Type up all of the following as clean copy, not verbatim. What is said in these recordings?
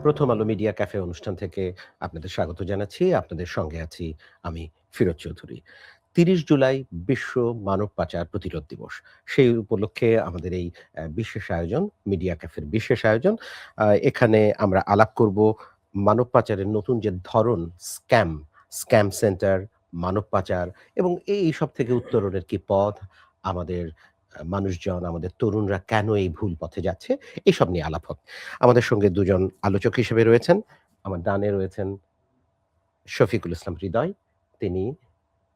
প্রথম আলো media cafe অনুষ্ঠান থেকে আপনাদের স্বাগত জানাচ্ছি। আপনাদের সঙ্গে আছি আমি ফিরোজ চৌধুরী। ৩০ জুলাই বিশ্ব মানব পাচার প্রতিরোধ দিবস। সেই উপলক্ষে আমাদের এই বিশেষ আয়োজন, মিডিয়া ক্যাফের বিশেষ আয়োজন। এখানে আমরা আলাপ করব মানব পাচারের নতুন যে ধরন স্ক্যাম, স্ক্যাম সেন্টার, মানব পাচার এবং এইসব থেকে উত্তরণের কি পথ, আমাদের মানুষজন, আমাদের তরুণরা কেন এই ভুল পথে যাচ্ছে, এসব নিয়ে আলাপ হবে। আমাদের সঙ্গে দুজন আলোচক হিসেবে রয়েছেন। আমার ডানে রয়েছেন শফিকুল ইসলাম হৃদয়। তিনি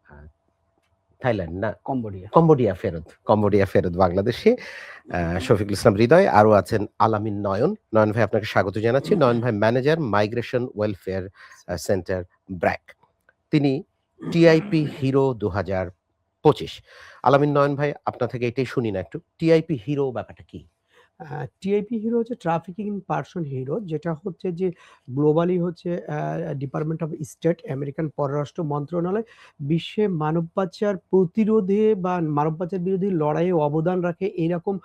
আ থাইল্যান্ড না কম্বোডিয়া। কম্বোডিয়া ফেরত বাংলাদেশী। শফিকুল ইসলাম হৃদয়। আরো আছেন আলামিন নয়ন। নয়ন ভাই আপনাকে স্বাগত জানাচ্ছি। নয়ন ভাই manager migration welfare centre BRAC. তিনি টিআইপি হিরো ২০২৫। আলামিন নয়ন ভাই আপনার থেকে এটাই শুনি না একটু। টিআইপি হিরো ব্যাপারটা কি? টিআইপি হিরো হচ্ছে ট্রাফিকিং ইন পারসন হিরো, যেটা হচ্ছে যে গ্লোবালি হচ্ছে ডিপার্টমেন্ট অফ স্টেট, আমেরিকান পররাষ্ট্র মন্ত্রণালয় বিশ্বে মানব পাচার প্রতিরোধে বা মানব পাচার বিরোধী লড়াইয়ে অবদান রাখে এরকম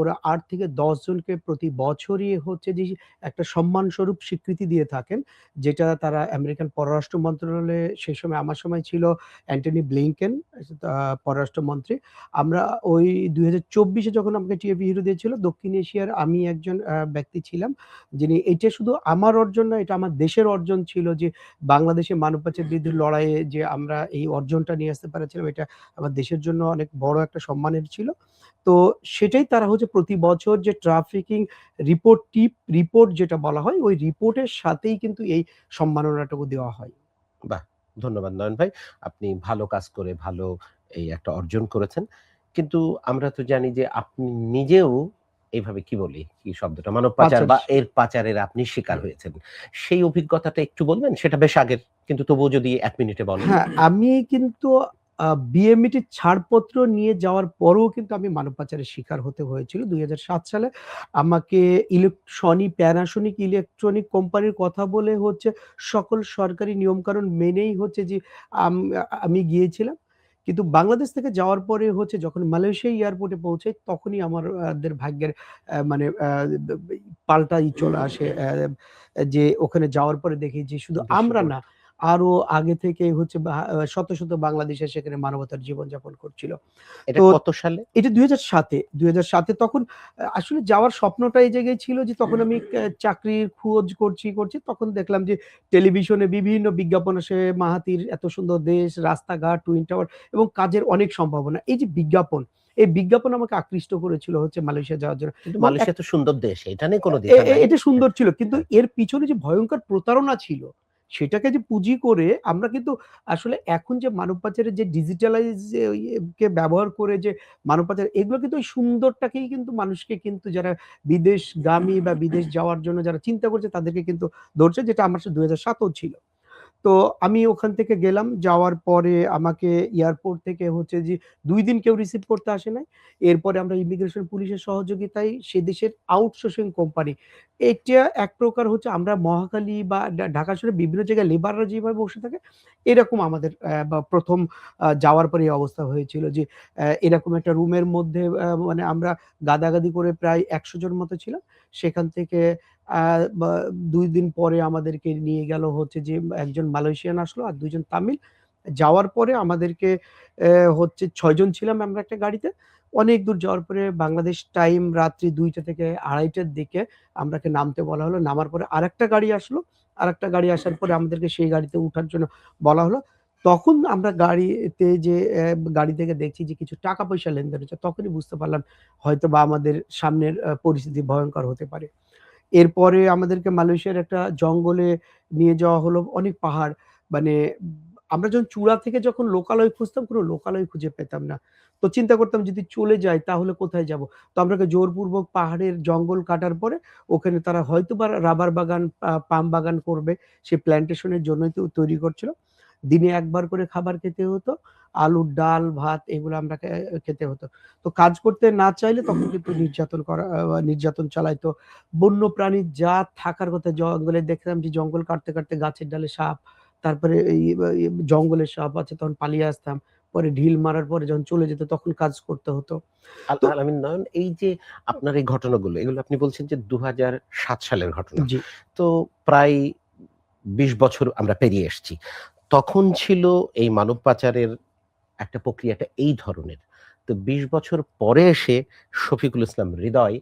ওরা ৮ থেকে ১০ জনকে প্রতি বছরই হচ্ছে যে একটা সম্মানস্বরূপ স্বীকৃতি দিয়ে থাকেন। যেটা তারা আমেরিকান পররাষ্ট্র মন্ত্রণালয়ে সেই সময় আমার সময় ছিল অ্যান্টনি ব্লিংকেন পররাষ্ট্রমন্ত্রী। আমরা ওই ২০২৪ এ যখন আমাকে টিআইপি হিরো দিয়েছিল, দক্ষিণ এশিয়ার আমি একজন ব্যক্তি ছিলাম, যিনি এটা শুধু আমার অর্জন না, এটা আমার দেশের অর্জন ছিল যে বাংলাদেশে মানব পাচার বিরুদ্ধে লড়াইয়ে যে আমরা এই অর্জনটা নিয়ে আসতে পেরেছিলাম, এটা আমার দেশের জন্য অনেক বড় একটা সম্মানের ছিল। তো সেটাই তারা হচ্ছে প্রতি বছর যে ট্রাফিকিং রিপোর্ট যেটা বলা হয়, ওই রিপোর্টের সাথেই কিন্তু এই সম্মাননাটুকু দেওয়া হয়। বাহ! ধন্যবাদ নয়ন ভাই। আপনি ভালো কাজ করে ভালো এই একটা অর্জন করেছেন। কিন্তু আমরা তো জানি যে আপনি নিজেও এইভাবে কি বলি, কি শব্দটা? মানব পাচার পাচার বা এর পাচারের আপনি শিকার হয়েছেন। সেই অভিজ্ঞতাটা একটু বলবেন? সেটা বেশ আগের। কিন্তু তবুও যদি ১ মিনিটে বলেন। হ্যাঁ, আমি কিন্তু বিএমইটির ছাড়পত্র নিয়ে যাওয়ার পরেও কিন্তু আমি মানব পাচারের শিকার হতে হয়েছিল। ২০০৭ সালে আমাকে প্যানাসোনিক ইলেকট্রনিক কোম্পানির কথা বলে হচ্ছে সকল সরকারি নিয়মকানুন মেনেই হচ্ছে যে আম আমি গিয়েছিলাম। কিন্তু বাংলাদেশ থেকে যাওয়ার পরে হচ্ছে যখন মালয়েশিয়া এয়ারপোর্টে পৌঁছাই, তখনই আমার দের ভাগ্যের মানে ব ব পাল্টাই চলে আসে। যে ওখানে যাওয়ার পরে দেখি যে শুধু আমরা দৃশ্যপট। না, আরো আগে থেকে হচ্ছে শত, শত বাংলাদেশে সেখানে মানবতার জীবনযাপন করছিল। এটা তো কত সালে? এটা ২০০৭ এ তখন আসলে যাওয়ার স্বপ্নটা এই জায়গায় ছিল যে তখন আমি চাকরির খোঁজ করছি। তখন দেখলাম যে টেলিভিশনে বিভিন্ন বিজ্ঞাপন আসে, মাহাতির এত সুন্দর দেশ, রাস্তাঘাট, টুইন টাওয়ার এবং কাজের অনেক সম্ভাবনা। এই যে বিজ্ঞাপন, এই বিজ্ঞাপন আমাকে আকৃষ্ট করেছিল হচ্ছে মালয়েশিয়া যাওয়ার জন্য কিন্তু এবং মালয়েশিয়া তো সুন্দর দেশ। এটা নিয়ে কোন এ দ্বিধা এ নাই। এটা সুন্দর ছিল। কিন্তু হ্যাঁ। এর পিছনে যে ভয়ংকর প্রতারণা ছিল, সেটাকে যে পুঁজি করে আমরা কিন্তু আসলে এখন যে মানব পাচারের যে ডিজিটালাইজ কে ব্যবহার করে যে মানব পাচার, এগুলো কিন্তু ওই সুন্দরটাকেই কিন্তু মানুষকে কিন্তু যারা বিদেশগামী বা বিদেশ যাওয়ার জন্য যারা চিন্তা করছে তাদেরকে কিন্তু ধরছে, যেটা আমার ২০০৭ ও ছিল। তো আমি ওখান থেকে গেলাম। যাওয়ার পরে আমাকে এয়ারপোর্ট থেকে হচ্ছে যে ২ দিন কেউ রিসিভ করতে আসে নাই। এরপরে আমরা ইমিগ্রেশন পুলিশের সহযোগিতায় সে দেশের আউটসোর্সিং কোম্পানি। এটা এক প্রকার হচ্ছে আমরা মহাখালী বা ঢাকা শহরে বিভিন্ন জায়গায় লেবাররা যেভাবে বসে থাকে, এরকম আমাদের বা ১ম যাওয়ার পরে এই অবস্থা হয়েছিল যে এরকম একটা রুমের মধ্যে মানে আমরা গাদাগাদি করে প্রায় ১০০ জন মতো ছিলাম। সেখান থেকে আ বা ২ দিন পরে আমাদেরকে নিয়ে গেল হচ্ছে যে একজন মালয়েশিয়ান আসলো আর ২ জন তামিল। যাওয়ার পরে আমাদেরকে হচ্ছে ৬ জন ছিলাম আমরা একটা গাড়িতে। অনেক দূর যাওয়ার পরে বাংলাদেশ টাইম রাত্রি ২টা থেকে ২:৩০ টার দিকে আমরাকে নামতে বলা হলো। নামার পরে আরেকটা গাড়ি আসলো। আরেকটা গাড়ি আসার পরে আমাদেরকে সেই গাড়িতে উঠার জন্য বলা হলো। তখন আমরা গাড়িতে যে গাড়ি থেকে দেখছি যে কিছু টাকা-পয়সা লেনদেন হচ্ছে। তখনই বুঝতে পারলাম হয়তোবা আমাদের সামনের পরিস্থিতি ভয়ংকর হতে পারে। এরপরে আমাদেরকে মালয়েশিয়ার একটা জঙ্গলে নিয়ে যাওয়া হলো। অনেক পাহাড়। মানে আমরা যখন চূড়া থেকে যখন লোকালয় খুঁজতাম, কোনো লোকালয় খুঁজে পেতাম না। তো চিন্তা করতাম যদি চলে যাই তাহলে কোথায় যাবো? তো আমরাকে জোরপূর্বক পাহাড়ের জঙ্গল কাটার পরে ওখানে তারা হয়তোবা রাবার বাগান, পাম বাগান করবে। সে প্ল্যান্টেশন এর জন্যই তো তৈরি করছিল। দিনে ১ বার করে খাবার খেতে হতো। আলুর ডাল, ভাত এগুলো আমরা খেতে হতো। তো কাজ করতে না চাইলে তখন কিন্তু নির্যাতন চালাইতো। বন্যপ্রাণী যা থাকার কথা জঙ্গলে দেখলাম যে জঙ্গল কাটতে, কাটতে গাছের ডালে সাপ, তারপরে এই জঙ্গলের সাপ আছে তখন পালিয়ে আসতাম। পরে ঢিল মারার পরে যখন চলে যেত তখন কাজ করতে হতো। তো আল-আমিন নয়ন, এই যে আপনার এই ঘটনাগুলো, এগুলো আপনি বলছেন যে ২০০৭ সালের ঘটনা। জি, তো প্রায় ২০ বছর আমরা পেরিয়ে এসেছি। তখন ছিল এই মানব পাচারের একটা প্রক্রিয়াটা এই ধরনের। তো ২০ বছর পরে এসে শফিকুল ইসলাম হৃদয়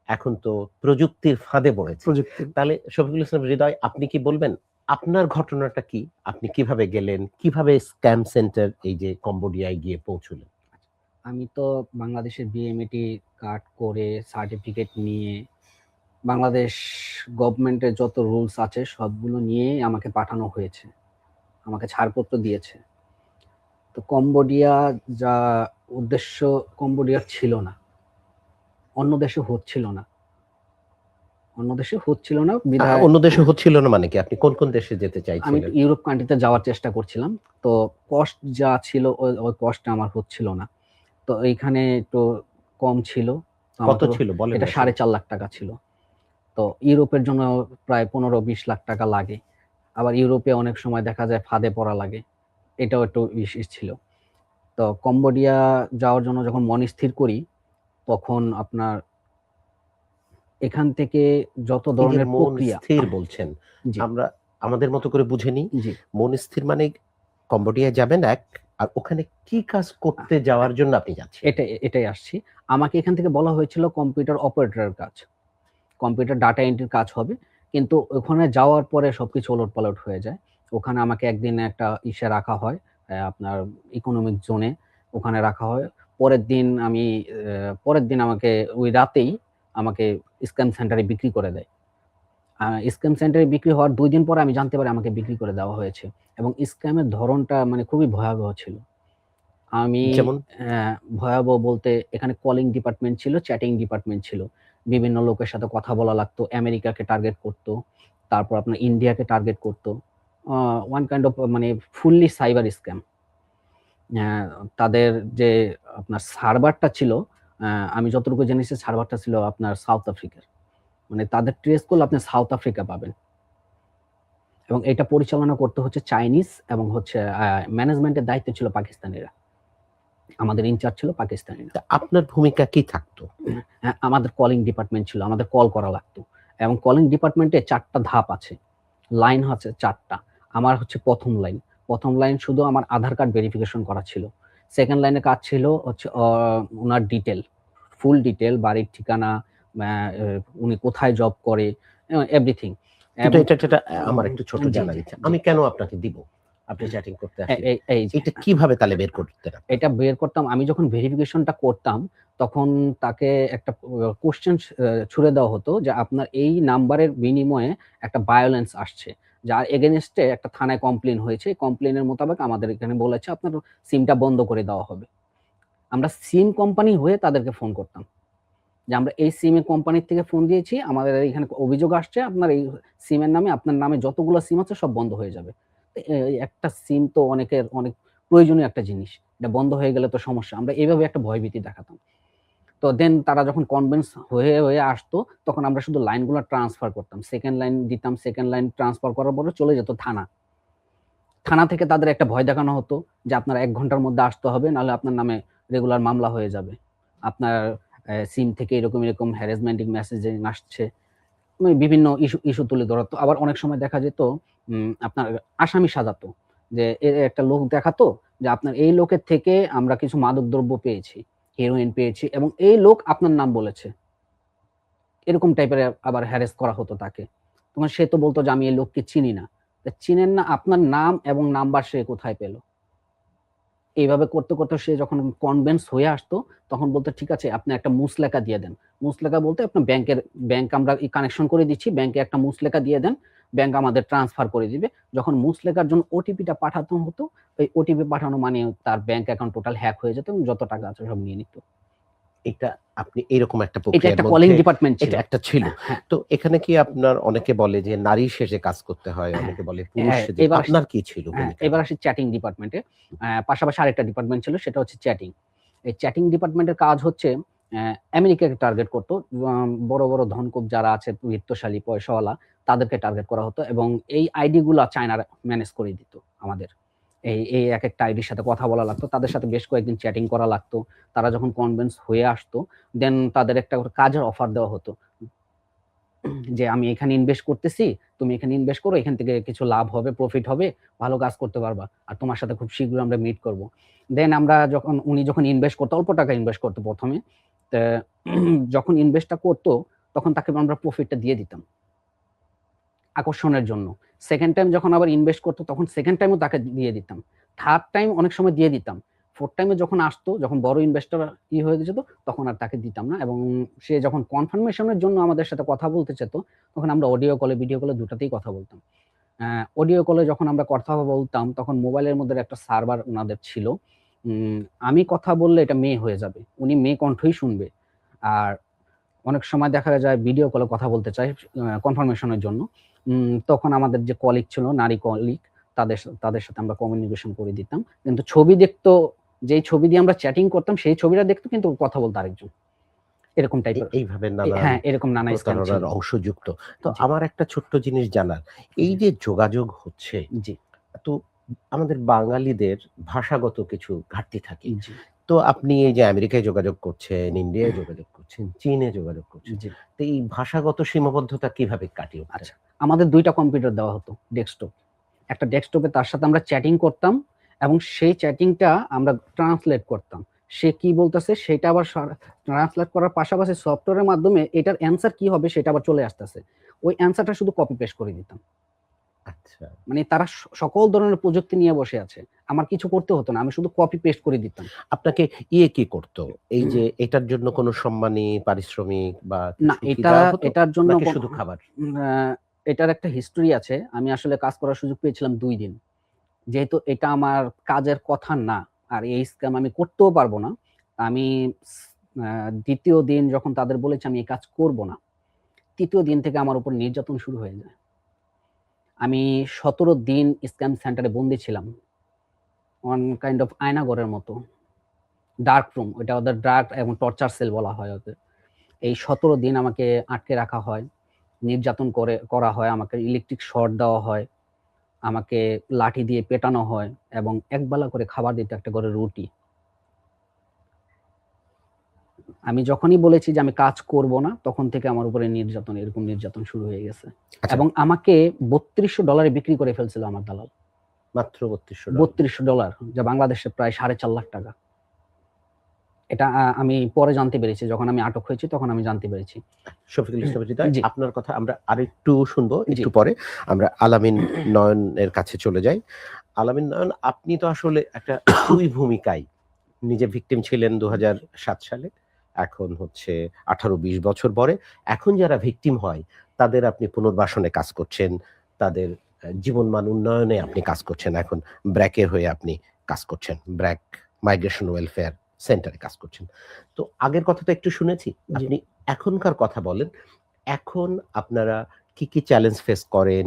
এখন তো প্রযুক্তির ফাঁদে পড়েছে। প্রযুক্তি। তাহলে শফিকুল ইসলাম হৃদয়, আপনি কি বলবেন আপনার ঘটনাটা কি? আপনি কিভাবে গেলেন? কিভাবে স্ক্যাম সেন্টার এই যে কম্বোডিয়ায় গিয়ে পৌঁছলেন? আমি তো বাংলাদেশের বিএমইটি কার্ড করে সার্টিফিকেট নিয়ে বাংলাদেশ গভর্নমেন্টের যত রুলস আছে সবগুলো নিয়েই আমাকে পাঠানো হয়েছে। আমাকে ছাড়পত্র দিয়েছে। তো কম্বোডিয়া যা উদ্দেশ্য কম্বোডিয়ার ছিল না। অন্য দেশে হচ্ছিল না। অন্য দেশে হচ্ছিল না বিধায় অন্য দেশে হচ্ছিল না মানে কি? আপনি কোন দেশে যেতে আমি চাইছিলেন? ইউরোপ কান্ট্রিতে যাওয়ার চেষ্টা করছিলাম। তো কস্ট যা ছিল ওই কস্টটা আমার হচ্ছিল না। তো এইখানে একটু কম ছিল। তো কত আমাকে ছিল বলেন এটা না শুনি। ৳৪.৫ লাখ ছিল। তো ইউরোপের জন্য প্রায় ১৫-২০ লাখ টাকা লাগে। আবার ইউরোপে অনেক সময় দেখা যায় ফাঁদে পড়া লাগে। এটাও একটু ছিল। তো কম্বোডিয়া যাওয়ার জন্য যখন মন স্থির করি, তখন আপনার এখান থেকে যত এই যে ধরনের মন প্রক্রিয়া স্থির বলছেন, জি, আমরা আমাদের মতো করে বুঝে নিই। জি। মন স্থির মানে কম্বোডিয়ায় যাবেন এক, আর ওখানে কি কাজ করতে যাওয়ার জন্য আপনি যাচ্ছেন? এটাই আসছি। আমাকে এখান থেকে বলা হয়েছিল কম্পিউটার অপারেটরের কাজ। কম্পিউটার ডাটা এন্ট্রির কাজ হবে। কিন্তু ওখানে যাওয়ার পরে সবকিছু ওলটপালট হয়ে যায়। ওখানে আমাকে একদিন একটা রাখা হয়। আপনার ইকোনমিক জোনে ওখানে রাখা হয়। পরের দিন আমাকে ওই রাতেই আমাকে স্ক্যাম সেন্টারে বিক্রি করে দেয়। স্ক্যাম সেন্টারে বিক্রি হওয়ার ২ দিন পরে আমি জানতে পারি আমাকে বিক্রি করে দেওয়া হয়েছে। এবং স্ক্যামের ধরনটা মানে খুবই ভয়াবহ ছিল। আমি যেমন? ভয়াবহ বলতে এখানে কলিং ডিপার্টমেন্ট ছিল, চ্যাটিং ডিপার্টমেন্ট ছিল। বিভিন্ন লোকের সাথে কথা বলা লাগতো। আমেরিকাকে টার্গেট করত। তারপর আপনার ইন্ডিয়াকে টার্গেট করত। আ ওয়ান কাইন্ড অফ মানে ফুললি সাইবার স্ক্যাম। অ্যা তাদের যে আপনার সার্ভারটা ছিল, আ আমি যতটুকু জেনেছি সার্ভারটা ছিল আপনার সাউথ আফ্রিকার। মানে তাদের ট্রেস করলে আপনি সাউথ আফ্রিকা পাবেন। এবং এটা পরিচালনা করতে হচ্ছে চাইনিজ এবং হচ্ছে ম্যানেজমেন্টের দায়িত্বে ছিল পাকিস্তানিরা। আমাদের ইনচার্জ ছিল পাকিস্তানিরা। তা আপনার ভূমিকা কি থাকতো? হ্যাঁ, আমাদের কলিং ডিপার্টমেন্ট ছিল। আমাদের কল করা লাগতো। এবং কলিং ডিপার্টমেন্টে ৪ টা ধাপ আছে। লাইন হচ্ছে ৪ টা। আমার হচ্ছে ১ম লাইন। ১ম লাইন শুধু আমার আধার কার্ড ভেরিফিকেশন করা ছিল। 2nd লাইনে কাজ ছিল হচ্ছে উনার ডিটেইল, ফুল ডিটেইল, বাড়ির ঠিকানা, আ এ উনি কোথায় জব করে, এভরিথিং। কিন্তু এবং এটা আমার একটু ছোট জি, জানার জি, ইচ্ছা। জি। আমি কেন আপনাকে দিব? আপনি চ্যাটিং করতে এ আসলে। এই এই যে এটা কিভাবে তাহলে বের করতেন আপনি? এটা বের করতাম। আমি যখন ভেরিফিকেশনটা করতাম, তখন তাকে একটা কোয়েশ্চেন ছুড়ে দেওয়া হতো যে, আপনার এই নাম্বারের বিনিময়ে একটা ভায়োলেন্স আসছে। যার এগেইনস্ট এ একটা থানায় কমপ্লেইন হয়েছে। কমপ্লেইনের মোতাবেক আমাদের এখানে বলেছে আপনার সিমটা বন্ধ করে দেওয়া হবে। আমরা সিম কোম্পানি হয়ে তাদেরকে ফোন করতাম। যে আমরা এই সিমের কোম্পানির থেকে ফোন দিয়েছি। আমাদের এখানে অভিযোগ আসছে আপনার এই সিমের নামে আপনার নামে যতগুলো সিম আছে সব বন্ধ হয়ে যাবে। এই একটা সিম তো অনেক প্রয়োজনীয় একটা জিনিস। এটা বন্ধ হয়ে গেলে তো সমস্যা। আমরা এভাবে একটা ভয়ভীতি দেখাতাম। তো দেন তারা যখন কনভিন্স হয়ে আসতো তখন আমরা শুধু লাইনগুলো ট্রান্সফার করতাম। 2nd লাইন দিতাম। 2nd লাইন ট্রান্সফার করার পরে চলে যেত থানা। থানা থেকে তাদের একটা ভয় দেখানো হতো যে আপনার ১ ঘন্টার মধ্যে আসতে হবে নাহলে আপনার নামে রেগুলার মামলা হয়ে যাবে। আপনার সিম থেকে এরকম হ্যারাসমেন্টিং মেসেজিং আসছে। বিভিন্ন ইস্যু তুলে ধরাতো। আবার অনেক সময় দেখা যেত আপনার আসামি সাজাতো। যে একটা লোক দেখাতো যে আপনার এই লোকের থেকে আমরা কিছু মাদকদ্রব্য পেয়েছি, হেরোইন পেয়েছি এবং এই লোক আপনার নাম বলেছে। এরকম টাইপের আবার হ্যারাস করা হতো তাকে। তখন সে তো বলত যে আমি এই লোককে চিনি না। তা চিনেন না আপনার নাম এবং নাম্বার সে কোথায় পেল? এইভাবে করতে সে যখন কনভিন্স হয়ে আসতো, তখন বলত, "ঠিক আছে, আপনি একটা মুচলেকা দিয়ে দেন।" মুচলেকা বলতে আপনার ব্যাংক আমরা কানেকশন করে দিচ্ছি। ব্যাংকে একটা মুচলেকা দিয়ে দেন। ব্যাংক আমাদের ট্রান্সফার করে দিবে। যখন মুচলেকার জন্য ওটিপিটা পাঠাতে হতো, ওই ওটিপি পাঠানো মানে তার ব্যাংক অ্যাকাউন্ট টোটাল হ্যাক হয়ে যেত এবং যত টাকা আছে সব নিয়ে নিত। এটা আপনি এরকম একটা এটা প্রক্রিয়ার একটা কলিং মধ্যে ডিপার্টমেন্ট ছিল। এটা একটা ছিল। হ্যাঁ, তো এখানে কি আপনার অনেকে বলে যে নারী সেজে কাজ করতে হয়, হ্যাঁ, অনেকে বলে পুরুষ হ্যাঁ, সেজে। এবার আসি আপনার কি ছিল হ্যাঁ, ভূমিকাটা? এবার আসি চ্যাটিং ডিপার্টমেন্টে। পাশাপাশি আরেকটা ডিপার্টমেন্ট ছিল সেটা হচ্ছে চ্যাটিং। এই চ্যাটিং ডিপার্টমেন্টের কাজ হচ্ছে আমেরিকাকে টার্গেট করত। বড় ধনকুব যারা আছে বিত্তশালী, পয়সাওয়ালা তাদেরকে টার্গেট করা হতো এবং এই আইডি গুলা চায়নারা ম্যানেজ করে দিত আমাদের। এই একেকটা আইডির সাথে কথা বলা লাগতো, তাদের সাথে বেশ কয়েকদিন চ্যাটিং করা লাগতো। তারা যখন কনভিন্স হয়ে আসতো, দেন তাদের একটা করে কাজের অফার দেওয়া হতো যে আমি এখানে ইনভেস্ট করতেছি, তুমি এখানে ইনভেস্ট করো, এখান থেকে কিছু লাভ হবে, প্রফিট হবে, ভালো কাজ করতে পারবা, আর তোমার সাথে খুব শীঘ্রই আমরা মিট করব। দেন আমরা উনি যখন ইনভেস্ট করতো, অল্প টাকা ইনভেস্ট করতো প্রথমে, তা যখন ইনভেস্টটা করতো তখন তাকে আমরা প্রফিটটা দিয়ে দিতাম আকর্ষণের জন্য। সেকেন্ড টাইম যখন আবার ইনভেস্ট করতো তখন সেকেন্ড টাইমও তাকে দিয়ে দিতাম, থার্ড টাইম অনেক সময় দিয়ে দিতাম, ফোর্থ টাইমে যখন আসতো, যখন বড় ইনভেস্টর হয়ে যেত, তখন আর তাকে দিতাম না। এবং সে যখন কনফার্মেশনের জন্য আমাদের সাথে কথা বলতে চেত, তখন আমরা অডিও কলে, ভিডিও কলে দুটাতেই কথা বলতাম। অডিও কলে যখন আমরা কথা বলতাম তখন মোবাইলের মধ্যে একটা সার্ভার ওনাদের ছিল। আমি কথা বললে এটা মেয়ে হয়ে যাবে, উনি মেয়ে কণ্ঠই শুনবে। আর অনেক সময় দেখা যায় ভিডিও কলে কথা বলতে চাই কনফার্মেশনের জন্য, তখন আমাদের যে কলিগ ছিল, নারী কলিগ, তাদের সাথে আমরা কমিউনিকেশন করে দিতাম। কিন্তু ছবি দেখতো, যেই ছবি দিয়ে আমরা চ্যাটিং করতাম সেই ছবিটা দেখতো, কিন্তু কথা বলতো আরেকজন, এরকম টাইপের। এইভাবে নানান হ্যাঁ, এরকম নানা স্ক্যাম ছিল। প্রতারণার অংশযুক্ত। তো জি। আমার একটা ছোট্ট জিনিস জানার, এই জি। যে যোগাযোগ হচ্ছে, জি। তো আমাদের বাঙালিদের ভাষাগত কিছু ঘাটতি থাকে। জি। তো আপনি এই যে আমেরিকায় যোগাযোগ করছেন, ইন্ডিয়ায় যোগাযোগ করছেন, চীনে যোগাযোগ করছেন। জি। তো এই ভাষাগত সীমাবদ্ধতা কিভাবে কাটিয়ে উঠতেন? আচ্ছা, আমাদের ২ টা কম্পিউটার দেওয়া হতো, ডেস্কটপ। একটা ডেস্কটপে তার সাথে আমরা চ্যাটিং করতাম এবং সেই চ্যাটিংটা আমরা ট্রান্সলেট করতাম। সে কি বলতেছে সেটা আবার ট্রান্সলেট করার পাশাপাশি সফটওয়্যারের মাধ্যমে এটার অ্যান্সার কি হবে সেটা আবার চলে আসতেছে। ওই অ্যান্সারটা শুধু কপি পেস্ট করে দিতাম। আচ্ছা। মানে তারা সকল ধরনের প্রযুক্তি নিয়ে বসে আছে। আমার কিছু করতে হতো না। আমি শুধু কপি পেস্ট করে দিতাম। আপনাকে কি করত? এই যে এটার জন্য কোনো সম্মানী, পারিশ্রমিক বা না, কিছু কি দেওয়া হতো? এটার জন্য নাকি শুধু খাবার? আ এটার একটা হিস্টরি আছে। আমি আসলে কাজ করার সুযোগ পেয়েছিলাম ২ দিন। যেহেতু এটা আমার কাজের কথা না, আর এই স্ক্যাম আমি করতেও পারবো না। আমি স আ ২য় দিন যখন তাদের বলেছি আমি এই কাজ করব না, ৩য় দিন থেকে আমার উপর নির্যাতন শুরু হয়ে যায়। আমি ১৭ দিন স্ক্যাম সেন্টারে বন্দী ছিলাম। কাইন্ড অফ আয়নাঘরের মতো। ডার্ক রুম, ওইটা ওদের ডার্ক এবং টর্চার সেল বলা হয় ওদের। এই ১৭ দিন আমাকে আটকে রাখা হয়, নির্যাতন করা হয়, আমাকে ইলেকট্রিক শর্ট দেওয়া হয়, আমাকে লাঠি দিয়ে পেটানো হয় এবং একবেলা করে খাবার দিত, একটা করে রুটি। আমি যখনই বলেছি যে আমি কাজ করব না, তখন থেকে আমার উপরে এরকম নির্যাতন শুরু হয়ে গেছে। আচ্ছা, এবং আমাকে $৩২০০ বিক্রি করে ফেলছিল আমার দালাল। মাত্র $৩২০০। $৩২০০, যা বাংলাদেশে প্রায় ৳৪.৫ লাখ। এটা আমি পরে জানতে পেরেছি। যখন আমি আটক হয়েছি তখন আমি জানতে পেরেছি। শফিকুল ইসলাম হৃদয়, জি। আপনার কথা আমরা আরেকটু শুনবো জি। একটু পরে। আমরা আলামিন নয়নের কাছে চলে যাই। আলামিন নয়ন, আপনি তো আসলে একটা ২ ভূমিকায় নিজে ভিকটিম ছিলেন ২০০৭ সালে। এখন হচ্ছে ১৮-২০ বছর পরে। এখন যারা ভিকটিম হয় তাদের আপনি পুনর্বাসনে কাজ করছেন। তাদের জীবনমান উন্নয়নে আপনি কাজ করছেন। এখন ব্র্যাকের হয়ে আপনি কাজ করছেন। ব্র্যাক মাইগ্রেশন ওয়েলফেয়ার সেন্টারে কাজ করছেন। তো আগের কথা তো একটু শুনেছি। জি। আপনি এখনকার কথা বলেন। এখন আপনারা কি চ্যালেঞ্জ ফেস করেন?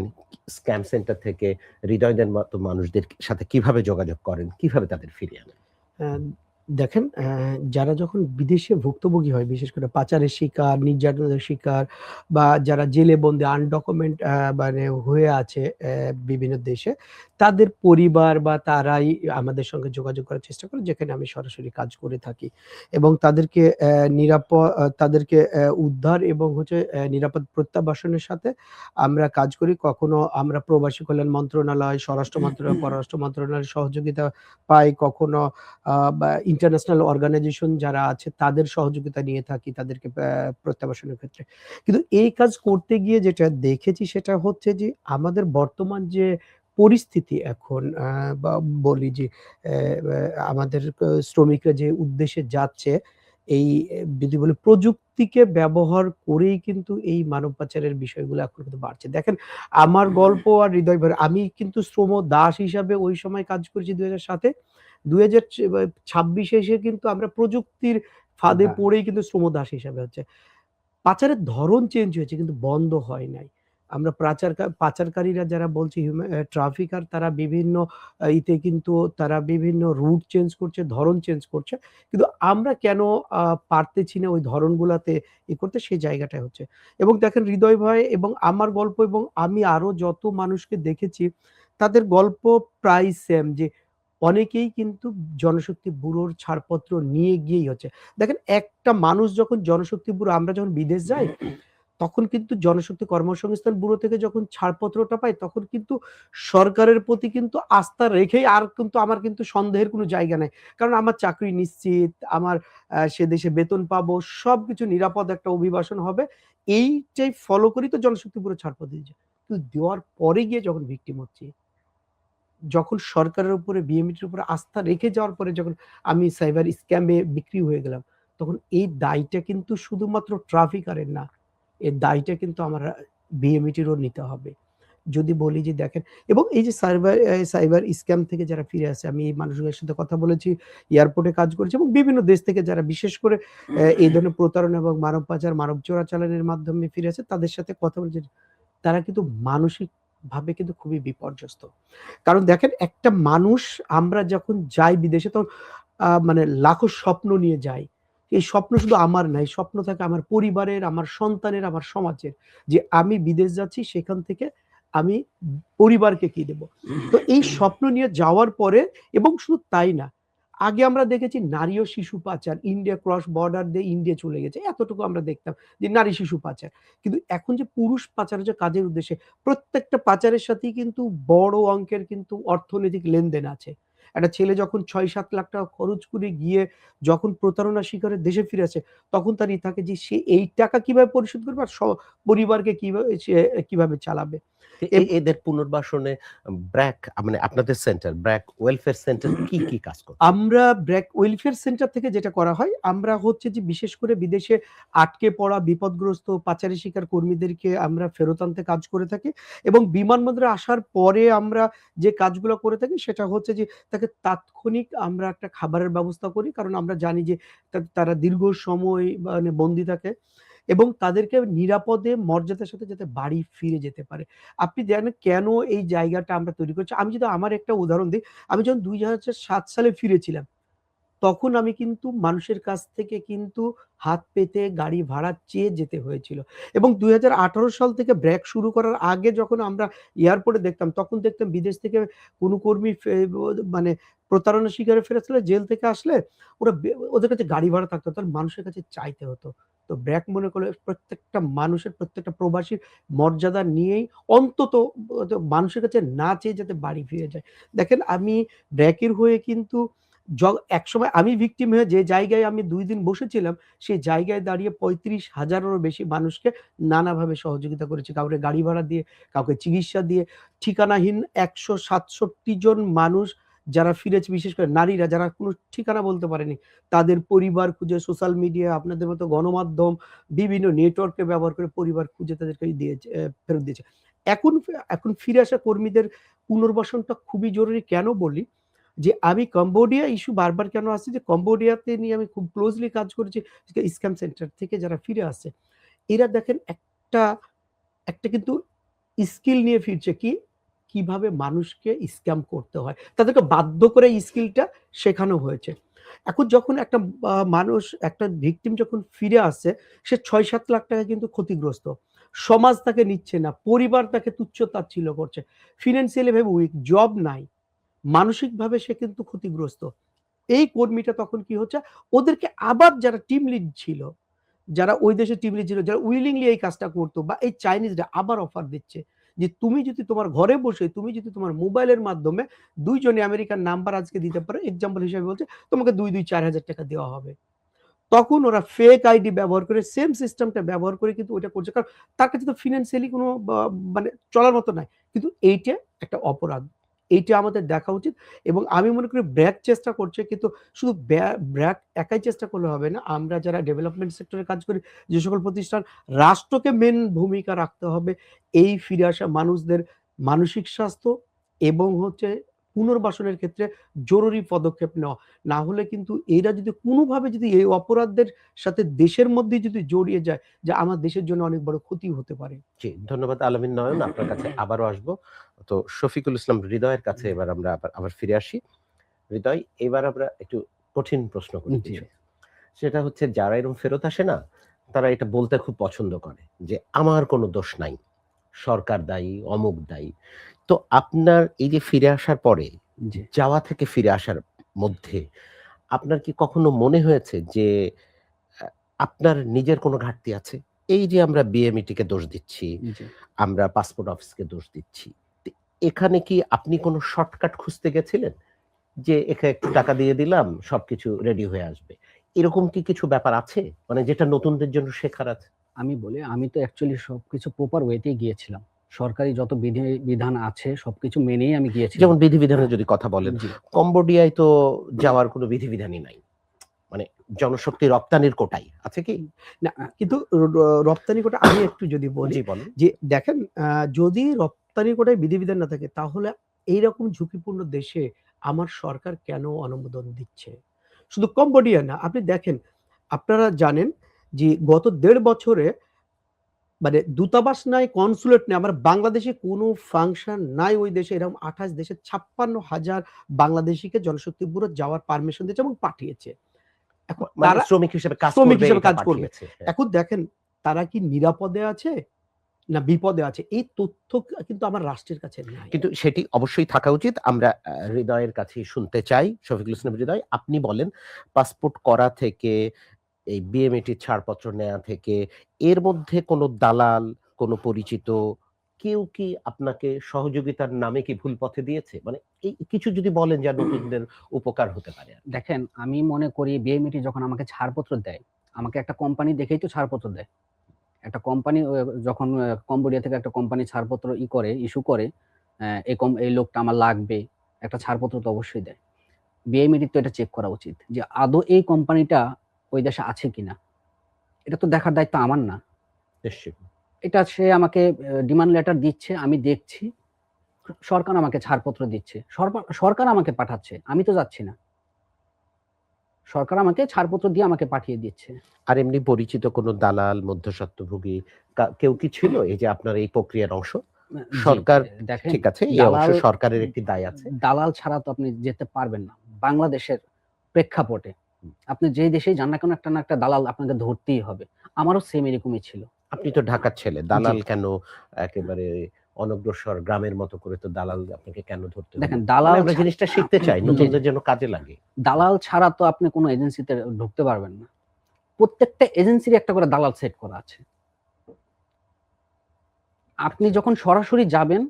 স্ক্যাম সেন্টার থেকে হৃদয়দের মতো মানুষদের সাথে কিভাবে যোগাযোগ করেন? কিভাবে তাদের ফিরিয়ে আনেন? অ্যা দেখেন, যারা যখন বিদেশে ভুক্তভোগী হয়, বিশেষ করে পাচারের শিকার, নির্যাতনের শিকার বা যারা জেলে বন্দী আনডকুমেন্ট মানে হয়ে আছে বিভিন্ন দেশে, তাদের পরিবার বা তারাই আমাদের সঙ্গে যোগাযোগ করার চেষ্টা করে, যেখানে আমি সরাসরি কাজ করে থাকি। এবং তাদেরকে তাদেরকে উদ্ধার এবং হচ্ছে নিরাপদ প্রত্যাবাসনের সাথে আমরা কাজ করি। কখনো আমরা প্রবাসী কল্যাণ মন্ত্রণালয়, স্বরাষ্ট্র মন্ত্রণালয়, পররাষ্ট্র মন্ত্রণালয়ের সহযোগিতা পাই। কখনো বা ইন্টারন্যাশনাল অর্গানাইজেশন যারা আছে তাদের সহযোগিতা নিয়ে থাকি তাদেরকে প্রত্যাবাসনের ক্ষেত্রে। কিন্তু এই কাজ করতে গিয়ে যেটা দেখেছি সেটা হচ্ছে যে আমাদের বর্তমান যে পরিস্থিতি এখন, বা বলি যে আমাদের শ্রমিকরা যে উদ্দেশ্যে যাচ্ছে, এই যদি বলি প্রযুক্তিকে ব্যবহার করেই কিন্তু এই মানব পাচারের বিষয়গুলো এখন কিন্তু বাড়ছে। দেখেন, আমার গল্প আর হৃদয় ভরে, আমি কিন্তু শ্রম দাস হিসাবে ওই সময় কাজ করেছি ২০০৭ এ। ২০২৬ এসে কিন্তু আমরা প্রযুক্তির ফাঁদে দা পড়েই কিন্তু শ্রমদাস হিসাবে হচ্ছে। পাচারের ধরন চেঞ্জ হয়েছে কিন্তু বন্ধ হয় নাই। আমরা পাচারকারীরা যারা বলছি ট্রাফিকার, তারা বিভিন্ন ইতে কিন্তু তারা বিভিন্ন রুট চেঞ্জ করছে, ধরন চেঞ্জ করছে। কিন্তু আমরা কেন আ পারতেছি না ওই ধরনগুলাতে করতে, সেই জায়গাটাই হচ্ছে। এবং দেখেন, হৃদয় ভাই এবং আমার গল্প এবং আমি আরো যত মানুষকে দেখেছি, তাদের গল্প প্রায় সেম, যে অনেকেই কিন্তু জনশক্তি ব্যুরোর ছাড়পত্র নিয়ে গিয়েই হচ্ছে। দেখেন একটা মানুষ যখন জনশক্তি ব্যুরো, আমরা যখন বিদেশ যাই তখন কিন্তু জনশক্তি কর্মসংস্থান ব্যুরো থেকে যখন ছাড়পত্রটা পাই তখন কিন্তু সরকারের প্রতি কিন্তু আস্থা রেখেই, আর কিন্তু আমার কিন্তু সন্দেহের কোনো জায়গা নাই। কারণ আমার চাকরি নিশ্চিত, আমার সে দেশে বেতন পাবো, সবকিছু নিরাপদ একটা অভিবাসন হবে। এইটাই ফলো করেই তো জনশক্তি ব্যুরো ছাড়পত্র দিয়েছে। কিন্তু দেওয়ার পরে গিয়ে যখন ভিকটিম হচ্ছি, যখন সরকারের উপরে বিএমইটির উপরে আস্থা রেখে যাওয়ার পরে যখন আমি সাইবার স্ক্যামে বিক্রি হয়ে গেলাম, তখন এই দায়টা কিন্তু শুধুমাত্র ট্রাফিকারের না। এর দায়টা কিন্তু আমার বিএমইটিরও নিতে হবে। যদি বলি যে দেখেন, এবং এই যে সাইবার স্ক্যাম থেকে যারা ফিরে আসে, আমি এই মানুষগুলোর সাথে কথা বলেছি, এয়ারপোর্টে কাজ করেছি এবং বিভিন্ন দেশ থেকে যারা বিশেষ করে এই ধরনের প্রতারণা এবং মানব পাচার, মানব চোরাচালানের মাধ্যমে ফিরে আসে, তাদের সাথে কথা বলেছি। তারা কিন্তু মানসিকভাবে কিন্তু খুবই বিপর্যস্ত। কারণ দেখেন একটা মানুষ, আমরা যখন যাই বিদেশে তখন মানে লাখো স্বপ্ন নিয়ে যাই। এই স্বপ্ন শুধু আমার না, এই স্বপ্ন থাকে আমার পরিবারের, আমার সন্তানের, আমার সমাজের। যে আমি বিদেশ যাচ্ছি, সেখান থেকে আমি পরিবারকে কি দেব? তো এই স্বপ্ন নিয়ে যাওয়ার পরে, এবং শুধু তাই না, আগে আমরা দেখেছি নারী ও শিশু পাচার, ইন্ডিয়া ক্রস বর্ডার দিয়ে ইন্ডিয়া চলে গেছে। এতটুকু আমরা দেখতাম যে নারী শিশু পাচার। কিন্তু এখন যে পুরুষ পাচার হচ্ছে কাজের উদ্দেশ্যে, প্রত্যেকটা পাচারের সাথেই কিন্তু বড় অঙ্কের কিন্তু অর্থনৈতিক লেনদেন আছে। একটা ছেলে যখন ৬-৭ লাখ টাকা খরচ করে গিয়ে যখন প্রতারণার শিকারে দেশে ফিরে আসে, তখন তার থাকে যে সে এই টাকা কিভাবে পরিশোধ করবে আর পরিবারকে সে কিভাবে চালাবে। এদের পুনর্বাসনে ব্র্যাক, মানে আপনাদের সেন্টার ব্র্যাক ওয়েলফেয়ার সেন্টার কি কাজ করছে? আমরা ব্র্যাক ওয়েলফেয়ার সেন্টার থেকে যেটা করা হয়, আমরা হচ্ছে যে বিশেষ করে বিদেশে আটকে পড়া বিপদগ্রস্ত পাচারের শিকার কর্মীদেরকে আমরা ফেরত আনতে কাজ করে থাকি এবং বিমানবন্দরে আসার পরে আমরা যে কাজগুলো করে থাকি সেটা হচ্ছে যে তাকে তাৎক্ষণিক আমরা একটা খাবারের ব্যবস্থা করি। কারণ আমরা জানি যে তারা দীর্ঘ সময় মানে বন্দী থাকে এবং তাদেরকে নিরাপদে মর্যাদার সাথে যাতে বাড়ি ফিরে যেতে পারে। আপনি জানেন কেন এই জায়গাটা আমরা তৈরি করেছি? আমি যদি আমার একটা উদাহরণ দিই, আমি যখন ২০০৭ সালে ফিরেছিলাম, তখন আমি কিন্তু মানুষের কাছ থেকে কিন্তু হাত পেতে গাড়ি ভাড়া চেয়ে যেতে হয়েছিল। এবং ২০১৮ সাল থেকে ব্র্যাক শুরু করার আগে যখন আমরা এয়ারপোর্টে দেখতাম, তখন দেখতাম বিদেশ থেকে কোনো কর্মী মানে প্রতারণার শিকারে ফেরত আসলে, জেল থেকে আসলে ওরা ওদের কাছে গাড়ি ভাড়া থাকতো, তাহলে মানুষের কাছে চাইতে হতো। তো ব্র্যাক মনে করলো প্রত্যেকটা মানুষের, প্রত্যেকটা প্রবাসীর মর্যাদা নিয়েই অন্তত মানুষের কাছে না চেয়ে যাতে বাড়ি ফিরে যায়। দেখেন আমি ব্র্যাকের হয়ে কিন্তু একসময় আমি ভিকটিম হয়ে যে জায়গায় আমি ২ দিন বসেছিলাম, সেই জায়গায় দাঁড়িয়ে ৩৫,০০০ বেশি মানুষকে নানাভাবে সহযোগিতা করেছি। কাউকে গাড়ি ভাড়া দিয়ে, কাউকে চিকিৎসা দিয়ে, ঠিকানাহীন ১৬৭ জন মানুষ যারা ফিরেছে, বিশেষ করে নারীরা যারা কোনো ঠিকানা বলতে পারেনি, তাদের পরিবার খুঁজে সোশ্যাল মিডিয়া, আপনাদের মতো গণমাধ্যম, বিভিন্ন নেটওয়ার্ককে ব্যবহার করে পরিবার খুঁজে তাদেরকে দিয়েছে, ফেরত দিয়েছে। এখন ফিরে আসা কর্মীদের পুনর্বাসনটা খুবই জরুরি। কেন বলি? যে আমি কম্বোডিয়া ইস্যু বারবার কেন আসছে, যে কম্বোডিয়াতে নিয়ে আমি খুব ক্লোজলি কাজ করেছি স্ক্যাম সেন্টার থেকে যারা ফিরে আসছে। এরা দেখেন একটা একটা কিন্তু স্কিল নিয়ে ফিরছে, কিভাবে মানুষকে স্ক্যাম করতে হয়। তাদেরকে বাধ্য করে এই স্কিলটা শেখানো হয়েছে। এখন যখন একটা মানুষ, একটা ভিকটিম যখন ফিরে আসছে, সে ৬-৭ লাখ টাকা কিন্তু ক্ষতিগ্রস্ত। সমাজ তাকে নিচ্ছে না, পরিবার তাকে তুচ্ছ-তাচ্ছিল্য করছে। ফিন্যান্সিয়ালি ভাবে উইক, জব নাই। মানসিকভাবে সে কিন্তু ক্ষতিগ্রস্ত। এই কর্মীটা তখন কি হচ্ছে, ওদেরকে আবার যারা টিম লিড ছিল, যারা ওই দেশের টিম লিড ছিল, যারা উইলিংলি এই কাজটা করত, বা এই চাইনিজরা আবার অফার দিচ্ছে যে তুমি যদি তোমার ঘরে বসে, তুমি যদি তোমার মোবাইলের মাধ্যমে ২ জনে আমেরিকান নাম্বার আজকে দিতে পারো, এক্সাম্পল হিসেবে বলছে, তোমাকে ২-৪ হাজার টাকা দেওয়া হবে। তখন ওরা ফেক আইডি ব্যবহার করে, সেম সিস্টেমটা ব্যবহার করে কিন্তু ওইটা করছে। কারণ তার কাছে তো ফিন্যান্সিয়ালি কোনো মানে চলার মতো নাই। কিন্তু এইটা একটা অপরাধ। এইটা আমাদের দেখা উচিত এবং আমি মনে করি ব্র্যাক চেষ্টা করছে, কিন্তু শুধু ব্র্যাক একাই চেষ্টা করলে হবে না। আমরা যারা ডেভেলপমেন্ট সেক্টরে কাজ করি, যে সকল প্রতিষ্ঠান, রাষ্ট্রকে মেইন ভূমিকা রাখতে হবে এই ফিরে আসা মানুষদের মানসিক স্বাস্থ্য এবং হচ্ছে পুনর্বাসনের ক্ষেত্রে জরুরি পদক্ষেপ নেওয়া। না হলে কিন্তু এরা যদি কোনোভাবে যদি এই অপরাধদের সাথে দেশের মধ্যেই যদি জড়িয়ে যায়, যে আমার দেশের জন্য অনেক বড় ক্ষতি হতে পারে। জি, ধন্যবাদ আলামিন নয়ন। আপনার কাছে আবারও আসবো। তো শফিকুল ইসলাম হৃদয়ের কাছে এবার আমরা আবার ফিরে আসি। হৃদয়, এবার আমরা একটু কঠিন প্রশ্ন করি জি। কিছু। সেটা হচ্ছে যারা এরকম ফেরত আসে না, তারা এটা বলতে খুব পছন্দ করে যে আমার কোনো দোষ নাই। সরকার দায়ী, অমুক দায়ী। তো আপনার এই যে ফিরে আসার পরে, জি। যাওয়া থেকে ফিরে আসার মধ্যে আপনার কি কখনো মনে হয়েছে যে আ আপনার নিজের কোনো ঘাটতি আছে? এই যে আমরা বিএমইটিকে দোষ দিচ্ছি, জি। আমরা পাসপোর্ট অফিসকে দোষ দিচ্ছি। তে এখানে কি আপনি কোনো শর্টকাট খুঁজতে গেছিলেন? যে এখানে একটু টাকা দিয়ে দিলাম, সবকিছু রেডি হয়ে আসবে। এরকম কি কিছু ব্যাপার আছে? মানে যেটা নতুনদের জন্য শেখার আছে? আমি বলি, আমি তো অ্যাকচুয়ালি সবকিছু প্রপার ওয়েতেই গিয়েছিলাম। সরকারি যত বিধান আছে সবকিছু মেনেই আমি গিয়েছিলাম। যেমন বিধিবিধানের যদি কথা বলেন, জি। কম্বোডিয়ায় তো যাওয়ার কোনো বিধিবিধানই নাই। মানে জনশক্তি রপ্তানির কোটাই। আছে কি? না কিন্তু রপ্তানি কোটা আমি একটু যদি বলি জি বলেন। যে দেখেন যদি রপ্তানি কোটায় বিধিবিধান না থাকে তাহলে এইরকম ঝুঁকিপূর্ণ দেশে আমার সরকার কেন অনুমোদন দিচ্ছে? শুধু কম্বোডিয়া না, আপনি দেখেন আপনারা জানেন যে গত ১.৫ বছরে মানে দূতাবাস নাই, কনসুলেট নাই। আমার বাংলাদেশে কোনো ফাংশন নাই ওই দেশে। এরকম ২৮ দেশে ৫৬,০০০ বাংলাদেশীকে জনশক্তি ব্যুরো যাওয়ার পারমিশন দিয়েছে এবং পাঠিয়েছে। এখন মানে তারা শ্রমিক হিসেবে কাজ শ্রমিক করবে হিসেবে এটা কাজ করবে। পাঠিয়েছে। হ্যাঁ। এখন দেখেন তারা কি নিরাপদে আছে না বিপদে আছে? এই তথ্য কিন্তু আমার রাষ্ট্রের কাছে নাই। কিন্তু সেটি অবশ্যই থাকা উচিত। আমরা হৃদয়ের কাছেই শুনতে চাই। শফিকুল ইসলাম হৃদয়, আপনি বলেন পাসপোর্ট করা থেকে এই বিএমইটির ছাড়পত্র নেয়া থেকে এর মধ্যে কোনো দালাল, কোনো পরিচিত কেউ কি আপনাকে সহযোগিতার নামে কি ভুল পথে দিয়েছে? মানে এই কিছু যদি বলেন যা নতুনদের উপকার হতে পারে আরকি। দেখেন, আমি মনে করি বিএমইটি যখন আমাকে ছাড়পত্র দেয়, আমাকে একটা কোম্পানি দেখেই তো ছাড়পত্র দেয়। একটা কোম্পানি যখন কম্বোডিয়া থেকে একটা কোম্পানি ছাড়পত্র ইস্যু করে, এই লোকটা আমার লাগবে, একটা ছাড়পত্র তো অবশ্যই দেয়। বিএমইটির তো এটা চেক করা উচিত যে আদৌ এই কোম্পানিটা ওই দেশে আছে কিনা। এটা তো দেখার দায়িত্ব আমার না। নিশ্চয়ই। এটা সে আমাকে ডিমান্ড লেটার দিচ্ছে, আমি দেখছি। সরকার আমাকে ছাড়পত্র দিচ্ছে। সরকার আমাকে পাঠাচ্ছে। আমি তো যাচ্ছি না। সরকার আমাকে ছাড়পত্র দিয়ে আমাকে পাঠিয়ে দিচ্ছে। আর এমনি পরিচিত কোনো দালাল, মধ্যস্বত্বভোগী কেউ কি ছিল এই যে আপনার এই প্রক্রিয়ার অংশ? জি, সরকার দেখেন, ঠিক আছে, এই অংশ দালাল সরকারের একটি দায় আছে। দালাল ছাড়া তো আপনি যেতে পারবেন না। বাংলাদেশের প্রেক্ষাপটে আপনি যেই দেশেই যান না কেন একটা না একটা দালাল আপনাকে ধরতেই হবে। আমারও সেম এরকমই ছিল। আপনি তো ঢাকার ছেলে। জি। দালাল কেন একেবারে অনগ্রসর গ্রামের মতো করে তো দালাল আপনাকে কেন ধরতে হলো? দেখেন, মানে আমরা জিনিসটা শিখতে চাই, জি, নতুনদের যেন কাজে লাগে। দালাল ছাড়া তো আপনি কোন এজেন্সিতে ঢুকতে পারবেন না। প্রত্যেকটা এজেন্সির একটা করে দালাল সেট করা আছে। আপনি আচ্ছা। যখন সরাসরি যাবেন,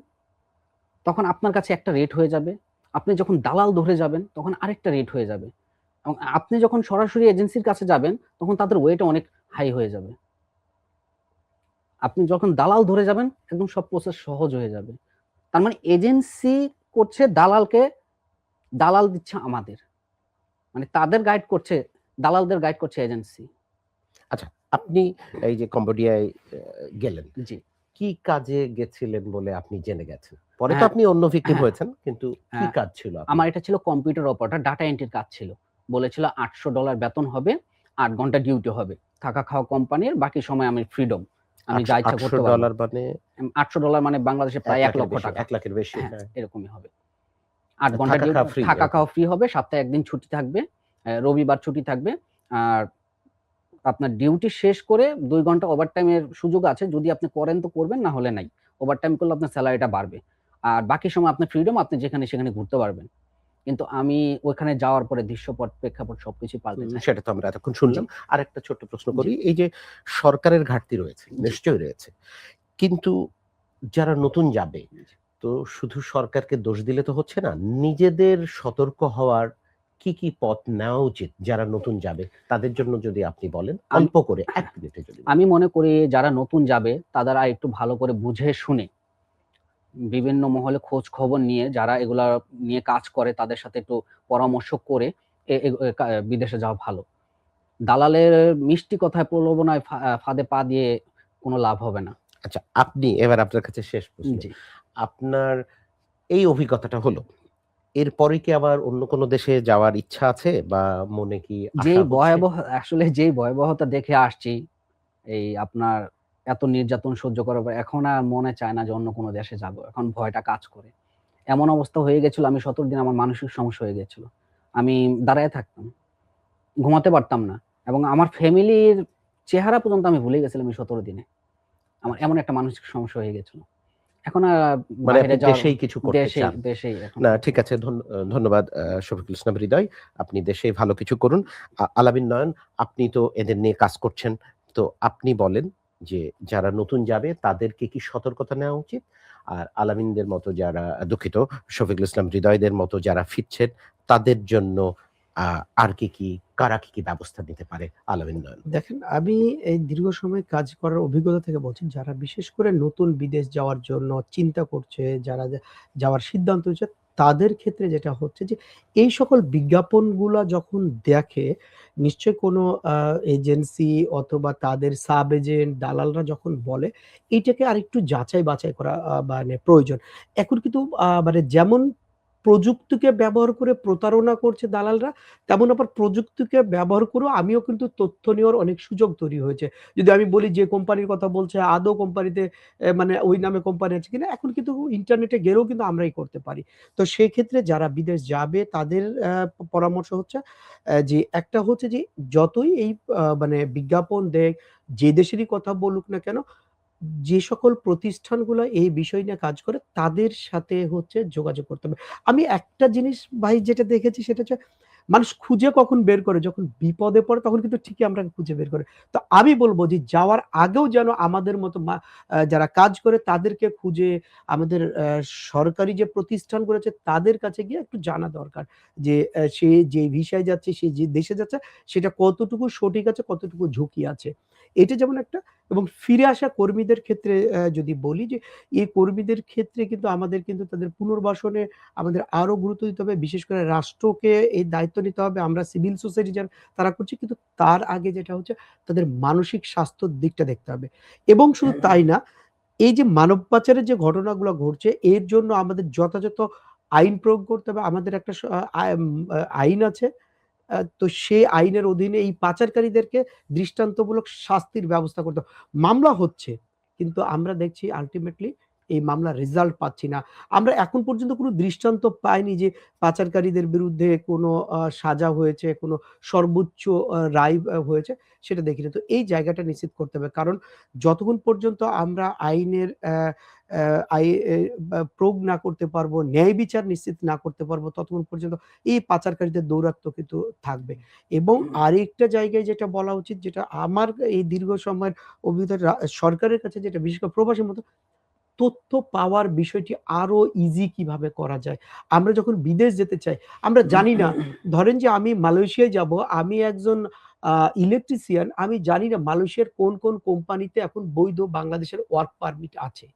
তখন আপনার কাছে একটা রেট হয়ে যাবে। আপনি যখন দালাল ধরে যাবেন, তখন আরেকটা রেট হয়ে যাবে। এবং আপনি যখন সরাসরি এজেন্সির কাছে যাবেন, তখন তাদের ওয়েট অনেক হাই হয়ে যাবে। আপনি যখন দালাল ধরে যাবেন, একদম সব প্রসেস সহজ হয়ে যাবে। তার মানে এজেন্সি করছে দালালকে, দালাল দিচ্ছে আমাদের। মানে তাদের গাইড করছে, দালালদের গাইড করছে এজেন্সি। আচ্ছা, আপনি এই যে কম্বোডিয়ায় গেলেন। জি। কি কাজে গেছিলেন বলে আপনি জেনে গেছেন? পরে তো হ্যাঁ, আপনি অন্য ভিকটিম হ্যাঁ, হয়েছেন। কিন্তু কি হ্যাঁ। কাজ ছিল আমার আপনার? এটা ছিল কম্পিউটার অপারেটর, ডাটা এন্ট্রির কাজ ছিল। বলেছিল $৮০০ বেতন হবে, ৮ ঘন্টা ডিউটি হবে। থাকা খাওয়া কোম্পানির, বাকি সময় আমি ফ্রিডম। আমি যা ইচ্ছা করতে পারব। $৮০০ মানে $৮০০ মানে বাংলাদেশে প্রায় ৳১ লক্ষ টাকা। ১ লাখের বেশি। হ্যাঁ, হ্যাঁ। এরকমই হবে। ৮ ঘন্টা থাকা ডিউটি, খাওয়া ফ্রি থাকা এরকম। খাওয়া ফ্রি হবে, সপ্তাহে ১ দিন ছুটি থাকবে। রবিবার ছুটি থাকবে। আর আপনার ডিউটি শেষ করে ২ ঘন্টা ওভারটাইমের সুযোগ আছে। যদি আপনি করেন তো করবেন, না হলে নাই। ওভারটাইম করলে আপনার সেলারিটা বাড়বে। আর বাকি সময় আপনার ফ্রিডম, আপনি যেখানে সেখানে ঘুরতে পারবেন। কিন্তু আমি ওখানে যাওয়ার পরে দৃশ্যপট, প্রেক্ষাপট সবকিছুই পাল্টে যায়। সেটা তো আমরা এতক্ষণ জি, শুনলাম। আরেকটা ছোট্ট প্রশ্ন জি, করি। এই যে সরকারের ঘাটতি রয়েছে, জি, নিশ্চয়ই রয়েছে। কিন্তু যারা নতুন যাবে, জি। তো শুধু সরকারকে দোষ দিলে তো হচ্ছে না। নিজেদের সতর্ক হওয়ার কি পথ নেওয়া উচিত যারা নতুন যাবে? তাদের জন্য যদি আপনি বলেন, আম অল্প করে ১ মিনিটে যদি বলেন। আমি মনে করি যারা নতুন যাবে তাদের আরেকটু ভালো করে বুঝে শুনে বিভিন্ন মহলে খোঁজ খবর নিয়ে, যারা এগুলা নিয়ে কাজ করে তাদের সাথে একটু পরামর্শ করে এ এ এ কা বিদেশে যাওয়া ভালো। দালালের মিষ্টি কথায় প্রলোভনায় ফাঁদে পা দিয়ে কোনো লাভ হবে না। আচ্ছা, আপনি এবার আপনার কাছে শেষ প্রশ্ন। জি। আপনার এই অভিজ্ঞতাটা হলো। এরপরে কি আবার অন্য কোনো দেশে যাওয়ার ইচ্ছা আছে বা মনে কি আশা যেই হচ্ছে? ভয়াবহ আসলে যেই ভয়াবহতা দেখে আসছি, এই আপনার এত নির্যাতন সহ্য করার পর এখন আর মনে চায় না যে অন্য কোনো দেশে যাবো। এখন ভয়টা কাজ করে। এমন অবস্থা হয়ে গেছিল, আমি ১৭ দিন আমার মানসিক সমস্যা হয়ে গিয়েছিল। আমি দাঁড়ায় থাকতাম। ঘুমাতে পারতাম না। এবং আমার ফ্যামিলির চেহারা পর্যন্ত আমি ভুলে গেছিলাম এই ১৭ দিনে। আমার আচ্ছা। এমন একটা মানসিক সমস্যা হয়ে গেছিল। এখন মানে বাহিরে আপনি যাওয়ার দেশেই কিছু করতে চান। দেশেই এখন না ঠিক আছে। ধন্যবাদ শফিকুল ইসলাম হৃদয়। আপনি দেশেই ভালো কিছু করুন। আলামিন নয়ন, আপনি তো এদের নিয়ে কাজ করছেন। তো আপনি বলেন যে যারা নতুন যাবে তাদেরকে কি সতর্কতা নেওয়া উচিত? আর আলামিনদের মতো যারা দুঃখিত, শফিকুল ইসলাম হৃদয়দের মতো যারা ফিরছেন তাদের জন্য আ আর কি কারা কি ব্যবস্থা নিতে পারে? আলামিন নয়ন। দেখেন, আমি এই দীর্ঘ সময় কাজ করার অভিজ্ঞতা থেকে বলছি, যারা বিশেষ করে নতুন বিদেশ যাওয়ার জন্য চিন্তা করছে, যারা যাওয়ার সিদ্ধান্ত নিচ্ছে, তাদের ক্ষেত্রে যেটা হচ্ছে যে, এই সকল বিজ্ঞাপনগুলা যখন দেখে, নিশ্চয়ই কোনো এজেন্সি অথবা তাদের সাব এজেন্ট, দালালরা যখন বলে, এইটাকে আরেকটু যাচাই-বাছাই করা মানে প্রয়োজন। এখন কিন্তু মানে যেমন প্রযুক্তিকে ব্যবহার করে প্রতারণা করছে দালালরা, তেমন আবার প্রযুক্তিকে ব্যবহার করেও আমিও কিন্তু তথ্য নেওয়ার অনেক সুযোগ তৈরি হয়েছে। যদি আমি বলি যে কোম্পানির কথা বলছে, আদৌ কোম্পানিতে মানে ওই নামে কোম্পানি আছে কিনা? এখন কিন্তু ইন্টারনেটে গেলেও কিন্তু আমরাই করতে পারি। তো সেক্ষেত্রে যারা বিদেশ যাবে তাদের পরামর্শ হচ্ছে যে একটা হচ্ছে যে যতই এই মানে বিজ্ঞাপন দেক, যে দেশেরই কথা বলুক না কেন, যে সকল প্রতিষ্ঠানগুলো এই বিষয় নিয়ে কাজ করে তাদের সাথে হচ্ছে যোগাযোগ করতে হবে। আমি একটা জিনিস ভাই যেটা দেখেছি সেটা হচ্ছে মানুষ খুঁজে কখন বের করে যখন বিপদে পড়ে তখন কিন্তু ঠিকই আমরা খুঁজে বের করে। তো আমি বলব যে যাওয়ার আগেও যেন আমাদের মতো যারা কাজ করে তাদেরকে খুঁজে আমাদের সরকারি যে প্রতিষ্ঠানগুলো আছে তাদের কাছে গিয়ে একটু জানা দরকার। যে সে যে ভিসায় যাচ্ছে, সে যে দেশে যাচ্ছে সেটা কতটুকু সঠিক আছে, কতটুকু ঝুঁকি আছে। এটা যেমন একটা এবং ফিরে আসা কর্মীদের ক্ষেত্রে যদি বলি যে, এই কর্মীদের ক্ষেত্রে কিন্তু আমাদের কিন্তু তাদের পুনর্বাসনে আমাদের আরো গুরুত্ব দিতে হবে। বিশেষ করে রাষ্ট্রকে এই দায়িত্ব নিতে হবে। আমরা সিভিল সোসাইটি যারা তারা করছি কিন্তু তার আগে যেটা হচ্ছে তাদের মানসিক স্বাস্থ্যর দিকটা দেখতে হবে। এবং শুধু তাই না, এই যে মানব পাচারের যে ঘটনাগুলো ঘটছে এর জন্য আমাদের যথাযথ আইন প্রয়োগ করতে হবে। আমাদের একটা স আ আম আ আইন আছে। তো সেই আইনের অধীনে এই পাচারকারীদেরকে দৃষ্টান্তমূলক শাস্তির ব্যবস্থা করতে হবে। মামলা হচ্ছে। কিন্তু আমরা দেখছি আল্টিমেটলি এই মামলার রেজাল্ট পাচ্ছি না। আমরা এখন পর্যন্ত কোনো দৃষ্টান্ত পাইনি যে পাচারকারীদের বিরুদ্ধে কোনো সাজা হয়েছে, কোনো সর্বোচ্চ রায় হয়েছে সেটা দেখিনি। তো এই জায়গাটা নিশ্চিত করতে হবে। কারণ যতক্ষণ পর্যন্ত আমরা আইনের অ্যা আই এ বা প্রয়োগ না করতে পারবো, ন্যায় বিচার নিশ্চিত না করতে পারবো ততক্ষণ পর্যন্ত এই পাচারকারীদের দৌরাত্ম্য কিন্তু থাকবে। এবং আরেকটা জায়গায় যেটা বলা উচিত যেটা আমার এই দীর্ঘ সময়ের অভিজ্ঞতা সরকারের কাছে যেটা বিশেষ করে প্রবাসীর মতো তথ্য পাওয়ার বিষয়টি আরো ইজি কিভাবে করা যায়। আমরা যখন বিদেশ যেতে চাই, আমরা জানি না ধরেন যে আমি মালয়েশিয়ায় যাবো, আমি একজন আ ইলেকট্রিশিয়ান, আমি জানি না মালয়েশিয়ার কোন কোম্পানিতে এখন বৈধ বাংলাদেশের ওয়ার্ক পারমিট আছে।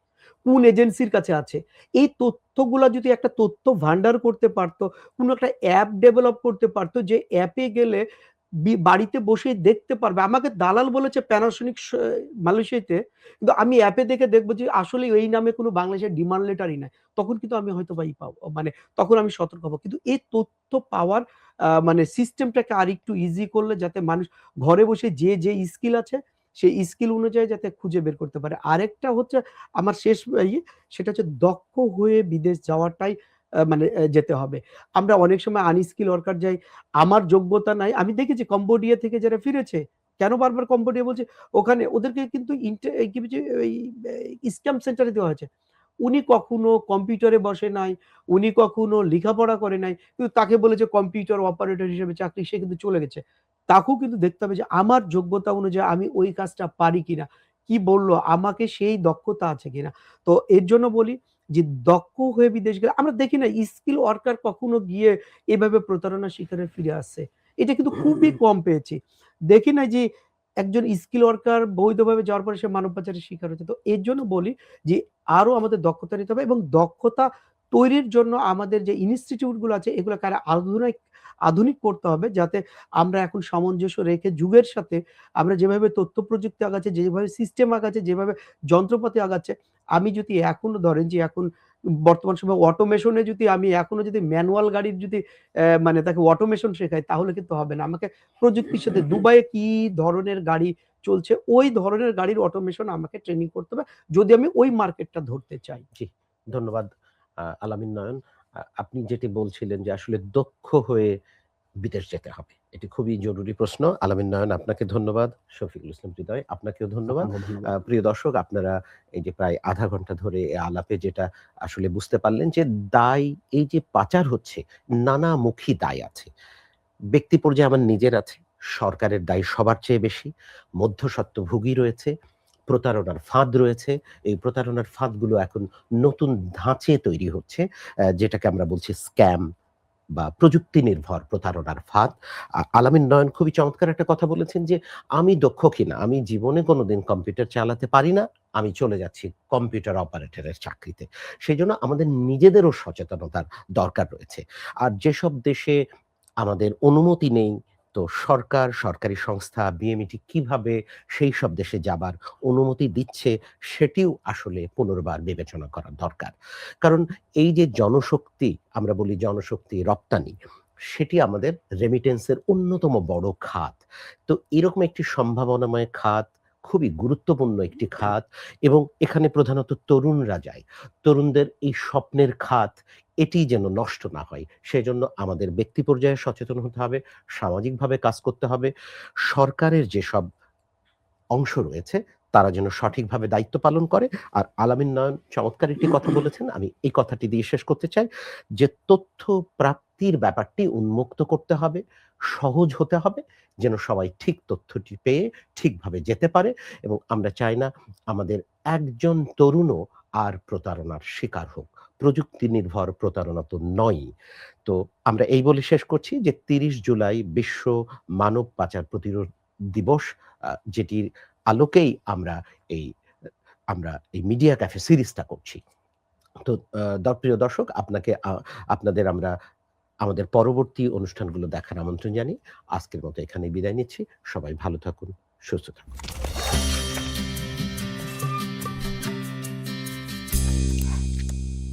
কোন এজেন্সির কাছে আছে। এই তথ্যগুলা যদি একটা তথ্য ভান্ডার করতে পারত, কোন একটা অ্যাপ ডেভেলপ করতে পারত যে অ্যাপে গেলে বাড়িতে বসেই দেখতে পারবে। আমাকে দালাল বলেছে Panasonic মালয়েশিয়াতে। কিন্তু আমি অ্যাপে দেখে দেখব যে আসলেই এই নামে কোনো বাংলাদেশের ডিমান্ড লেটারই নাই। তখন কিন্তু আমি হয়তোবা পাবো। মানে তখন আমি সতর্ক হব। কিন্তু এই তথ্য পাওয়ার মানে সিস্টেমটাকে আরেকটু ইজি করলে যাতে মানুষ ঘরে বসে যে স্কিল আছে সেই স্কিল অনুযায়ী যাতে খুঁজে বের করতে পারে। আরেকটা হচ্ছে আমার শেষ সেটা হচ্ছে দক্ষ হয়ে বিদেশ যাওয়াটাই মানে যেতে হবে। আমরা অনেক সময় আনস্কিল ওয়ার্কার যাই। আমার যোগ্যতা নাই। আমি দেখেছি কম্বোডিয়া থেকে যারা ফিরেছে, কেন বারবার কম্বোডিয়া বলছি? ওখানে ওদেরকে কিন্তু এই কি বলছে ওই স্ক্যাম সেন্টারে দেওয়া হয়েছে। উনি কখনো কম্পিউটারে বসে নাই, উনি কখনো লেখাপড়া করে নাই। কিন্তু তাকে বলেছে কম্পিউটার অপারেটর হিসেবে চাকরি, সে কিন্তু চলে গেছে। তাকেও কিন্তু দেখতে হবে যে আমার যোগ্যতা অনুযায়ী আমি ওই কাজটা পারি কিনা? কি বলল? আমাকে সেই দক্ষতা আছে কিনা? তো এর জন্য বলি যে দক্ষ হয়ে বিদেশ গেলে আমরা দেখি না স্কিল ওয়ার্কার কখনো গিয়ে এভাবে প্রতারণার শিকারে ফিরে আসছে। এটা কিন্তু খুবই কম পেয়েছি। দেখি না যে একজন স্কিল ওয়ার্কার বৈধভাবে যাওয়ার পরে সে মানব পাচারের শিকার হচ্ছে। তো এর জন্য বলি যে আরো আমাদের দক্ষতা নিতে হবে এবং দক্ষতা তৈরির জন্য আমাদের যে ইনস্টিটিউট গুলো আছে এগুলোকে আরো আধুনিক করতে হবে যাতে আমরা এখন সামঞ্জস্য রেখে যুগের সাথে আমরা যেভাবে তথ্য প্রযুক্তি আগাচ্ছে, যেভাবে সিস্টেম আগাচ্ছে, যেভাবে যন্ত্রপাতি আগাচ্ছে, আমি যদি এখনো ধরেন যে এখন বর্তমান সময়ে অটোমেশন এ যদি আমি এখনো যদি ম্যানুয়াল গাড়ির যদি মানে তাকে অটোমেশন শেখাই তাহলে কিন্তু হবে না। আমাকে প্রযুক্তির সাথে দুবাইয়ে কি ধরনের গাড়ি চলছে ওই ধরনের গাড়ির অটোমেশন আমাকে ট্রেনিং করতে হবে যদি আমি ওই মার্কেটটা ধরতে চাই। জি, ধন্যবাদ আলামিন নয়ন। আপনি যেটি বলছিলেন যে আসলে দক্ষ হয়ে বিদেশ যেতে হবে। এটি খুবই জরুরি প্রশ্ন। আলামিন নয়ন, আপনাকে ধন্যবাদ। শফিকুল ইসলাম হৃদয়, আপনাকেও ধন্যবাদ। আপনাকেও ধন্যবাদ। প্রিয় দর্শক, আপনারা এই যে প্রায় আধা ঘন্টা ধরে এই আলাপে যেটা আসলে বুঝতে পারলেন যে দায়, এই যে পাচার হচ্ছে, নানামুখী দায় আছে। ব্যক্তি পর্যায়ে আমার নিজের আছে, সরকারের দায় সবার চেয়ে বেশি, মধ্যস্বত্বভোগী রয়েছে, প্রতারণার ফাঁদ রয়েছে। এই প্রতারণার ফাঁদগুলো এখন নতুন ধাঁচে তৈরি হচ্ছে, যেটাকে আমরা বলছি স্ক্যাম বা প্রযুক্তি নির্ভর প্রতারণার ফাঁদ। আলামিন নয়ন খুবই চমৎকার একটা কথা বলেছেন যে, "আমি দক্ষ কিনা, আমি জীবনে কোনোদিন কম্পিউটার চালাতে পারি না। আমি চলে যাচ্ছি কম্পিউটার অপারেটরের চাকরিতে।" সেজন্য আমাদের নিজেদেরও সচেতনতার দরকার রয়েছে। আর যেসব দেশে আমাদের অনুমতি নেই, তো সরকার, সরকারি সংস্থা, বিএমইটি কিভাবে সেই সব দেশে যাবার অনুমতি দিচ্ছে, সেটিও আসলে পুনর্বার বিবেচনা করা দরকার। কারণ এই যে জনশক্তি, আমরা বলি জনশক্তি রপ্তানি, সেটি আমাদের রেমিটেন্সের অন্যতম বড় খাত। তো এরকম একটি সম্ভাবনাময় খাত, খুবই গুরুত্বপূর্ণ একটি খাত, এবং এখানে প্রধানত তরুণরা যায়। তরুণদের এই স্বপ্নের খাত, এটি যেন নষ্ট না হয়, সেজন্য আমাদের ব্যক্তি পর্যায়ে সচেতন হতে হবে, সামাজিকভাবে কাজ করতে হবে। সরকারের যেসব অংশ রয়েছে, তারা যেন সঠিকভাবে দায়িত্ব পালন করে। আর আলামিন নয়ন চমৎকার একটি কথা বলেছেন, আমি এই কথাটি দিয়ে শেষ করতে চাই যে, তথ্য প্রাপ্তির ব্যাপারটি উন্মুক্ত করতে হবে, সহজ হতে হবে, যেন সবাই ঠিক তথ্যটি পেয়ে ঠিকভাবে যেতে পারে। এবং আমরা চাই না আমাদের একজন তরুণও আর প্রতারণার শিকার হোক। প্রযুক্তি নির্ভর প্রতারণা তো নয়ই। তো আমরা এই বলে শেষ করছি যে, ৩০ জুলাই বিশ্ব মানব পাচার প্রতিরোধ দিবস, যেটির আলোকেই এই আমরা এই মিডিয়া ক্যাফে সিরিজটা করছি। তো প্রিয় দর্শক, আপনাদের আমরা আমাদের পরবর্তী অনুষ্ঠানগুলো দেখার আমন্ত্রণ জানিয়ে আজকের মতো এখানেই বিদায় নিচ্ছি। সবাই ভালো থাকুন, সুস্থ থাকুন।